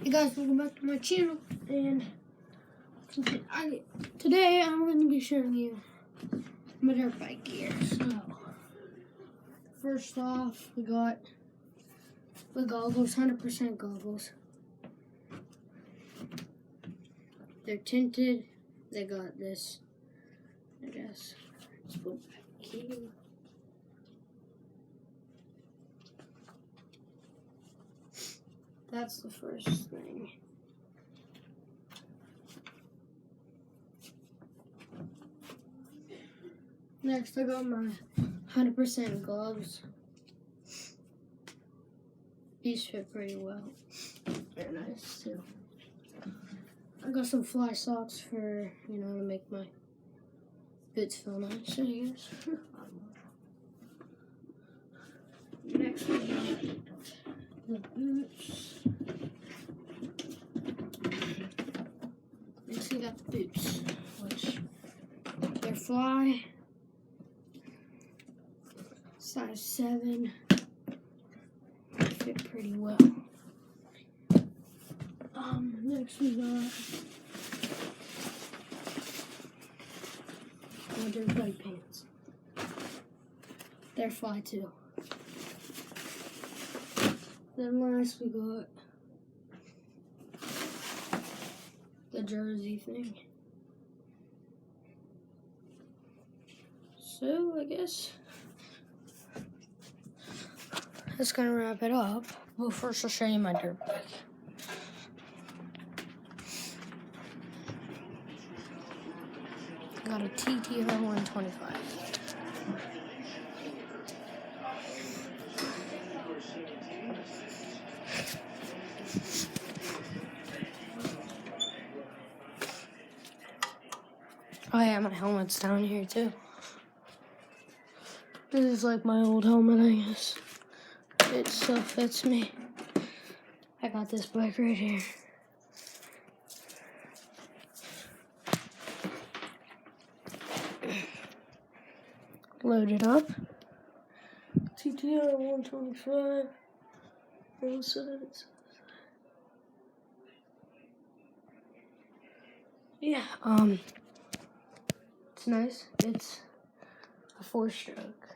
Hey guys, welcome back to my channel, and today I'm going to be showing you my dirt bike gear. So, first off, we got the goggles, 100% goggles. They're tinted. They got this, I guess, let's put back here. That's the first thing. Next, I got my 100% gloves. These fit pretty well. They're nice too. I got some fly socks for, to make my boots feel nice, I guess. Next, we got the boots. Next, we got the boots, which they're fly. Size 7, fit pretty well. Next we got my dirt bike pants. They're fly too. Then last we got the jersey thing. So I guess that's gonna wrap it up. Well, first I'll show you my dirt bike. I got a TTR 125. Oh yeah, my helmet's down here too. This is like my old helmet, I guess. It still fits me. I got this bike right here. Load it up. TTR 125. Both sides. Yeah, it's nice. It's a 4-stroke.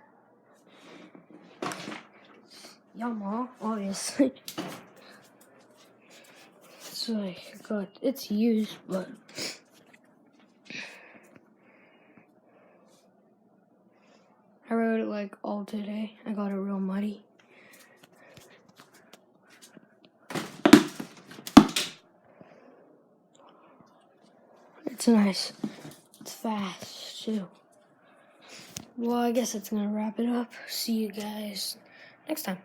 Yamaha, obviously. It's like, God, it's used, but I rode it like all today. I got it real muddy. It's nice. It's fast too. Well, I guess that's gonna wrap it up. See you guys next time.